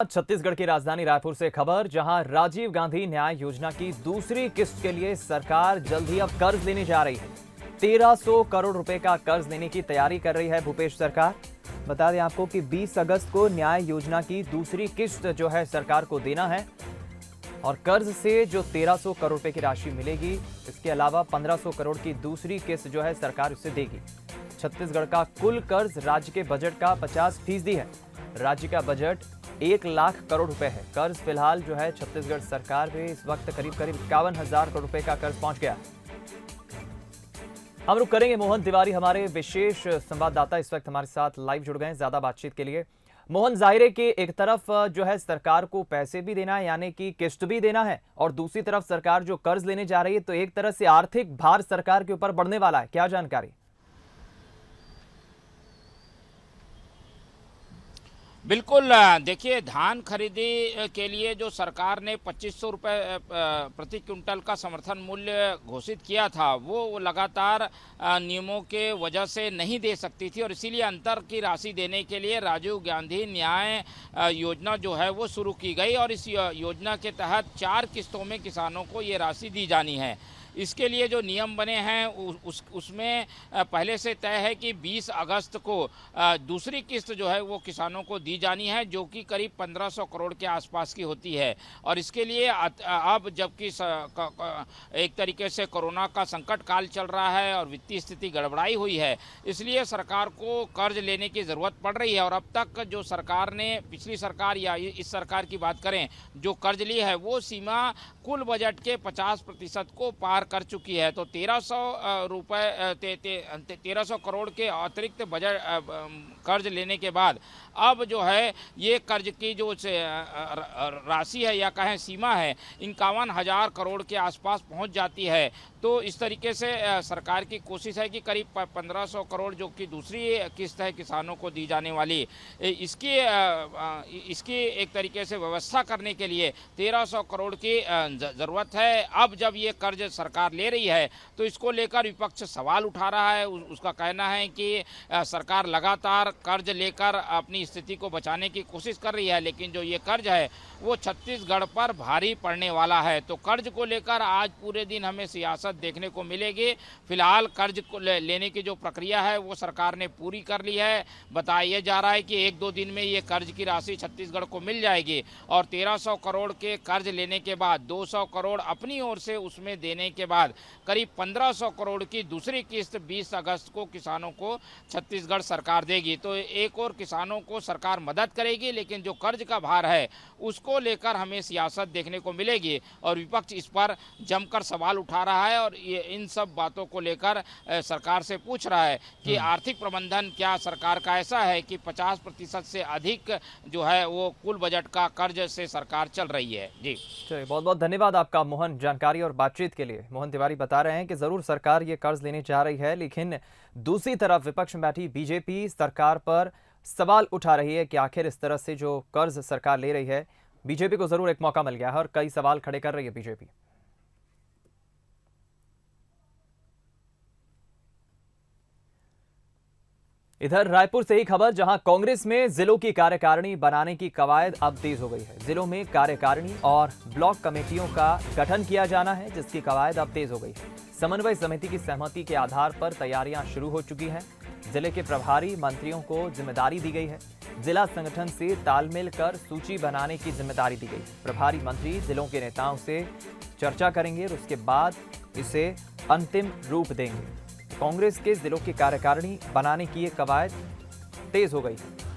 छत्तीसगढ़ की राजधानी रायपुर से खबर, जहां राजीव गांधी न्याय योजना की दूसरी किस्त के लिए सरकार जल्द ही अब कर्ज लेने जा रही है। 1300 करोड़ रुपए का कर्ज लेने की तैयारी कर रही है भूपेश सरकार। बता दें आपको कि 20 अगस्त को न्याय योजना की दूसरी किस्त जो है सरकार को देना है और कर्ज से जो 1300 करोड़ रुपए की राशि मिलेगी, इसके अलावा 1500 करोड़ की दूसरी किस्त जो है सरकार उसे देगी। छत्तीसगढ़ का कुल कर्ज राज्य के बजट का 50% है। राज्य का बजट 1 लाख करोड़ रुपए है। कर्ज फिलहाल जो है छत्तीसगढ़ सरकार पे इस वक्त करीब 51,000 करोड़ रुपए का कर्ज पहुंच गया। हम रुक करेंगे मोहन तिवारी, हमारे विशेष संवाददाता इस वक्त हमारे साथ लाइव जुड़ गए हैं ज्यादा बातचीत के लिए। मोहन, जाहिर है कि एक तरफ जो है सरकार को पैसे भी देना है, यानी कि किस्त भी देना है, और दूसरी तरफ सरकार जो कर्ज लेने जा रही है, तो एक तरह से आर्थिक भार सरकार के ऊपर बढ़ने वाला है। क्या जानकारी? बिल्कुल। देखिए, धान खरीदी के लिए जो सरकार ने 2500 रुपये प्रति क्विंटल का समर्थन मूल्य घोषित किया था, वो लगातार नियमों के वजह से नहीं दे सकती थी और इसीलिए अंतर की राशि देने के लिए राजीव गांधी न्याय योजना जो है वो शुरू की गई और इस योजना के तहत 4 किस्तों में किसानों को ये राशि दी जानी है। इसके लिए जो नियम बने हैं उसमें पहले से तय है कि 20 अगस्त को दूसरी किस्त जो है वो किसानों को दी जानी है, जो कि करीब 1500 करोड़ के आसपास की होती है। और इसके लिए अब जबकि एक तरीके से कोरोना का संकट काल चल रहा है और वित्तीय स्थिति गड़बड़ाई हुई है, इसलिए सरकार को कर्ज लेने की ज़रूरत पड़ रही है। और अब तक जो सरकार ने, पिछली सरकार या इस सरकार की बात करें, जो कर्ज ली है वो सीमा कुल बजट के 50% को पार कर चुकी है। तो 1300 करोड़ के अतिरिक्त बजट कर्ज लेने के बाद अब जो है ये कर्ज की जो राशि है या कहें सीमा है 51,000 करोड़ के आसपास पहुंच जाती है। तो इस तरीके से सरकार की कोशिश है कि करीब 1500 करोड़ जो कि दूसरी किस्त है किसानों को दी जाने वाली, इसकी एक तरीके से व्यवस्था करने के लिए 1300 करोड़ की ज़रूरत है। अब जब ये कर्ज सरकार ले रही है तो इसको लेकर विपक्ष सवाल उठा रहा है। उसका कहना है कि सरकार लगातार कर्ज लेकर अपनी स्थिति को बचाने की कोशिश कर रही है, लेकिन जो ये कर्ज है वो छत्तीसगढ़ पर भारी पड़ने वाला है। तो कर्ज को लेकर आज पूरे दिन हमें सियासत देखने को मिलेगी। फिलहाल कर्ज को लेने की जो प्रक्रिया है वो सरकार ने पूरी कर ली है। बताया जा रहा है कि 1-2 दिन में ये कर्ज की राशि छत्तीसगढ़ को मिल जाएगी और 1300 करोड़ के कर्ज लेने के बाद 200 करोड़ अपनी ओर से उसमें देने के बाद करीब 1500 करोड़ की दूसरी किस्त 20 अगस्त को किसानों को छत्तीसगढ़ सरकार देगी। तो एक और किसानों को सरकार मदद करेगी, लेकिन जो कर्ज का भार है उसको लेकर हमें सियासत देखने को मिलेगी और विपक्ष इस पर जमकर सवाल उठा रहा है और ये इन सब बातों को लेकर सरकार से पूछ रहा है कि आर्थिक प्रबंधन क्या सरकार का ऐसा है कि 50% से अधिक जो है वो कुल बजट का कर्ज से सरकार चल रही है। जी चलिए, बहुत बहुत धन्यवाद आपका मोहन, जानकारी और बातचीत के लिए। मोहन तिवारी बता रहे हैं कि जरूर सरकार ये कर्ज लेने जा रही है, लेकिन दूसरी तरफ विपक्ष में बैठी बीजेपी सरकार पर सवाल उठा रही है कि आखिर इस तरह से जो कर्ज सरकार ले रही है, बीजेपी को जरूर एक मौका मिल गया है और कई सवाल खड़े कर रही है बीजेपी। इधर रायपुर से ही खबर, जहां कांग्रेस में जिलों की कार्यकारिणी बनाने की कवायद अब तेज हो गई है। जिलों में कार्यकारिणी और ब्लॉक कमेटियों का गठन किया जाना है, जिसकी कवायद अब तेज हो गई है। समन्वय समिति की सहमति के आधार पर तैयारियां शुरू हो चुकी हैं। जिले के प्रभारी मंत्रियों को जिम्मेदारी दी गई है। जिला संगठन से तालमेल कर सूची बनाने की जिम्मेदारी दी गई। प्रभारी मंत्री जिलों के नेताओं से चर्चा करेंगे और उसके बाद इसे अंतिम रूप देंगे। कांग्रेस के जिलों की कार्यकारिणी बनाने की ये कवायद तेज हो गई है।